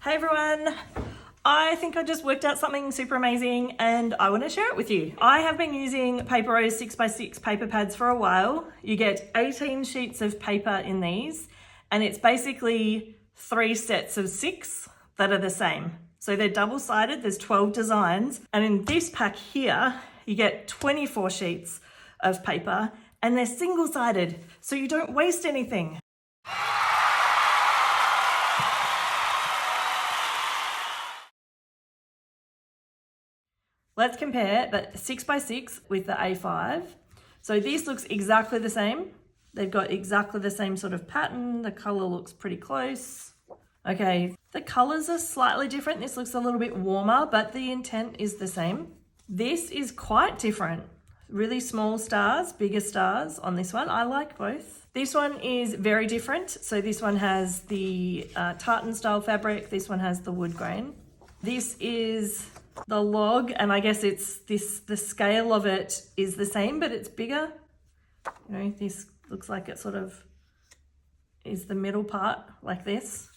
Hey everyone! I think I just worked out something super amazing and I want to share it with you. I have been using Paper Rose 6x6 paper pads for a while. You get 18 sheets of paper in these and it's basically 3 sets of 6 that are the same. So they're double-sided, there's 12 designs, and in this pack here you get 24 sheets of paper and they're single-sided so you don't waste anything. Let's compare the 6x6 with the A5. So this looks exactly the same. They've got exactly the same sort of pattern. The color looks pretty close. Okay, the colors are slightly different. This looks a little bit warmer, but the intent is the same. This is quite different. Really small stars, bigger stars on this one. I like both. This one is very different. So this one has the tartan style fabric. This one has the wood grain. This is the log, and I guess it's the scale of it is the same, but it's bigger. You know, this looks like it sort of is the middle part like this.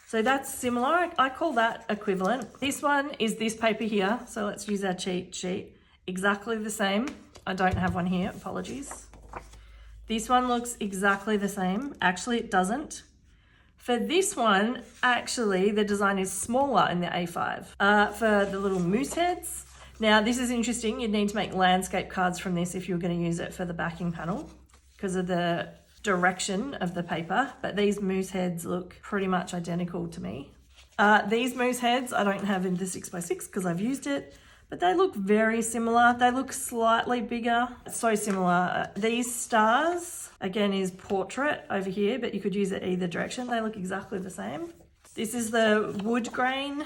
So that's similar. I call that equivalent. This one is this paper here. So let's use our cheat sheet. Exactly the same. I don't have one here, apologies. This one looks exactly the same. Actually, it doesn't. For this one, actually, the design is smaller in the A5. For the little moose heads, now this is interesting. You'd need to make landscape cards from this if you were going to use it for the backing panel because of the direction of the paper, but these moose heads look pretty much identical to me. These moose heads I don't have in the 6x6 because I've used it, but they look very similar. They look slightly bigger, so similar. These stars, again, is portrait over here, but you could use it either direction. They look exactly the same. This is the wood grain.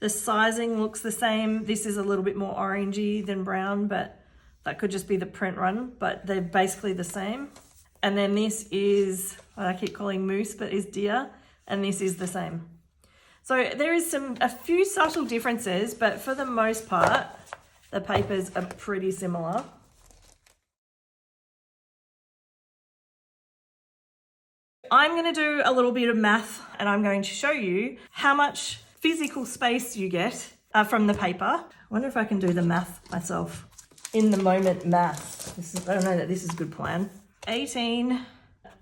The sizing looks the same. This is a little bit more orangey than brown, but that could just be the print run, but they're basically the same. And then this is what I keep calling moose, but is deer, and this is the same. So there is a few subtle differences, but for the most part, the papers are pretty similar. I'm going to do a little bit of math and I'm going to show you how much physical space you get from the paper. I wonder if I can do the math myself. In the moment math. I don't know that this is a good plan. 18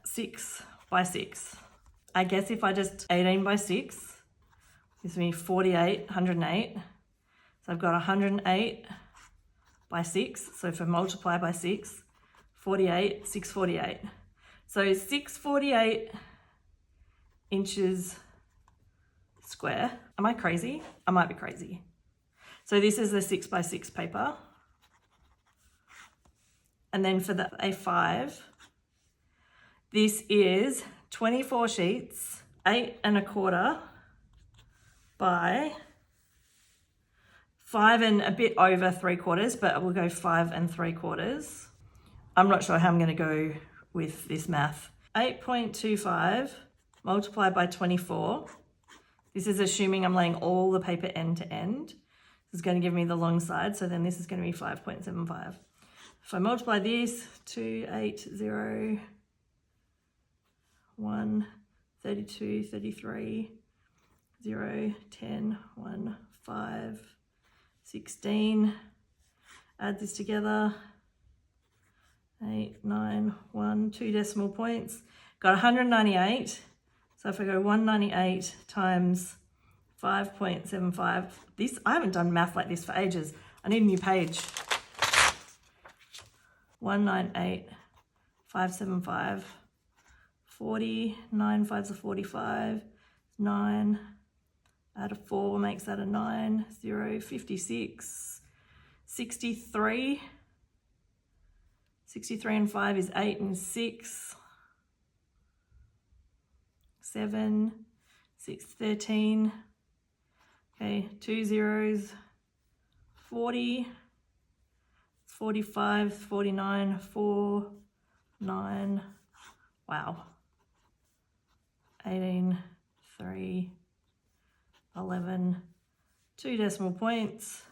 6x6. I guess if I just 18 by 6 gives me 48, 108. So I've got 108 by 6. So if I multiply by 6, 48, 648. So 648 inches square. Am I crazy? I might be crazy. So this is the 6x6 paper. And then for the A5, this is 24 sheets, 8 1/4 by 5 and a bit over 3/4, but we'll go 5 3/4. I'm not sure how I'm going to go with this math. 8.25 multiplied by 24. This is assuming I'm laying all the paper end to end. This is going to give me the long side, so then this is going to be 5.75. If I multiply this, 2, 8, 0, 1, 32, 33, 0, 10, 1, 5, 16, add this together, 8, 9, 1, 2 decimal points, got 198. So if I go 198 times 5.75, this, I haven't done math like this for ages. I need a new page. 198, 575, 40, 9 5s are 45, 9, add a 4 makes that a 9, 0, 56, 63, 63 and 5 is 8 and 6, 7, 6, 13, okay, 2 zeros, 40, 45, 49, 4, 9, wow, 18, 3, 11, 2 decimal points.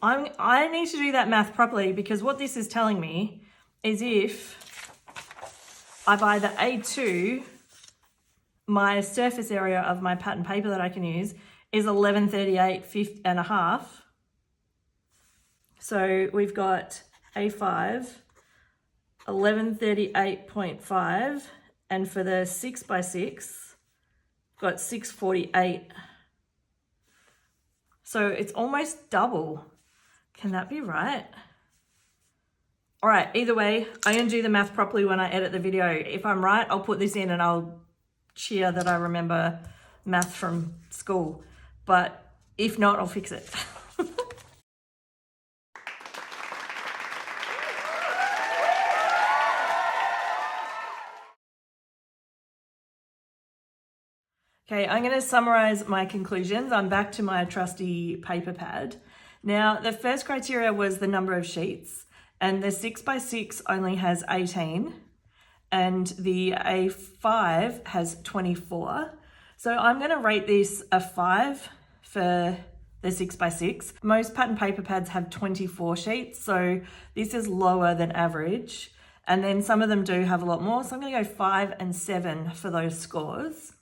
I need to do that math properly because what this is telling me is if I buy the A2, my surface area of my pattern paper that I can use is 1138 and a half. So we've got A5, 1138.5, and for the 6x6, got 648. So it's almost double. Can that be right? All right, either way, I'm gonna do the math properly when I edit the video. If I'm right, I'll put this in and I'll cheer that I remember math from school. But if not, I'll fix it. Okay, I'm gonna summarize my conclusions. I'm back to my trusty paper pad. Now, the first criteria was the number of sheets, and the 6x6 only has 18, and the A5 has 24. So I'm gonna rate this a 5 for the 6x6. Most pattern paper pads have 24 sheets, so this is lower than average. And then some of them do have a lot more, so I'm gonna go 5 and 7 for those scores.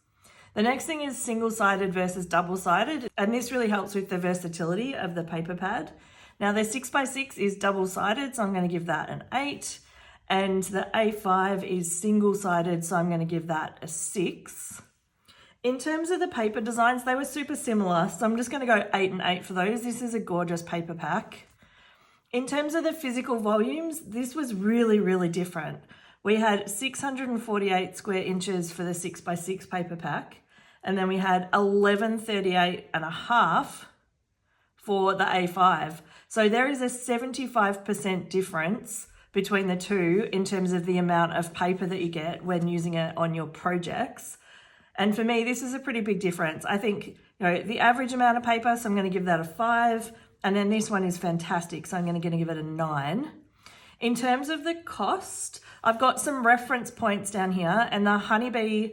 The next thing is single-sided versus double-sided, and this really helps with the versatility of the paper pad. Now the 6x6 is double-sided, so I'm going to give that an 8, and the A5 is single-sided, so I'm going to give that a 6. In terms of the paper designs, they were super similar, so I'm just going to go 8 and 8 for those. This is a gorgeous paper pack. In terms of the physical volumes, this was really, really different. We had 648 square inches for the 6x6 paper pack, and then we had 1138 and a half for the A5. So there is a 75% difference between the two in terms of the amount of paper that you get when using it on your projects. And for me, this is a pretty big difference. I think, the average amount of paper, so I'm going to give that a 5. And then this one is fantastic, so I'm going to give it a 9. In terms of the cost, I've got some reference points down here, and the Honeybee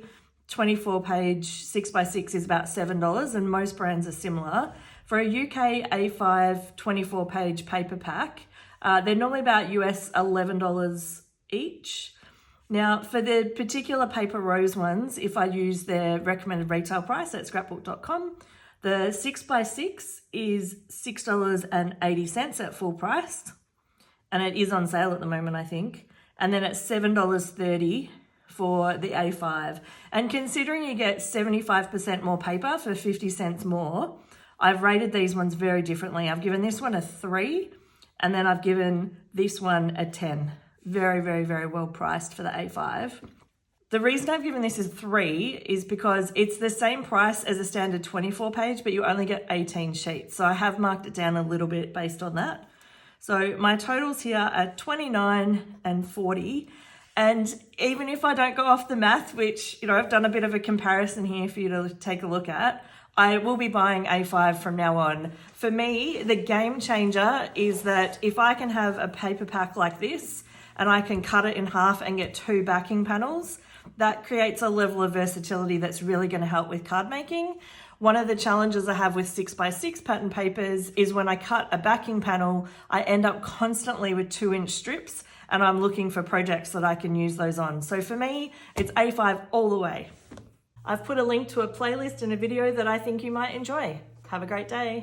24-page 6x6 is about $7, and most brands are similar. For a UK A5 24-page paper pack, they're normally about US $11 each. Now, for the particular Paper Rose ones, if I use their recommended retail price at scrapbook.com, the 6x6 is $6.80 at full price, and it is on sale at the moment, I think. And then it's $7.30 for the A5. And considering you get 75% more paper for 50 cents more, I've rated these ones very differently. I've given this one a 3, and then I've given this one a 10. Very, very, very well priced for the A5. The reason I've given this a 3 is because it's the same price as a standard 24-page, but you only get 18 sheets. So I have marked it down a little bit based on that. So my totals here are 29 and 40. And even if I don't go off the math, which, I've done a bit of a comparison here for you to take a look at, I will be buying A5 from now on. For me, the game changer is that if I can have a paper pack like this and I can cut it in half and get 2 backing panels, that creates a level of versatility that's really going to help with card making. One of the challenges I have with 6x6 pattern papers is when I cut a backing panel, I end up constantly with 2-inch strips, and I'm looking for projects that I can use those on. So for me, it's A5 all the way. I've put a link to a playlist and a video that I think you might enjoy. Have a great day.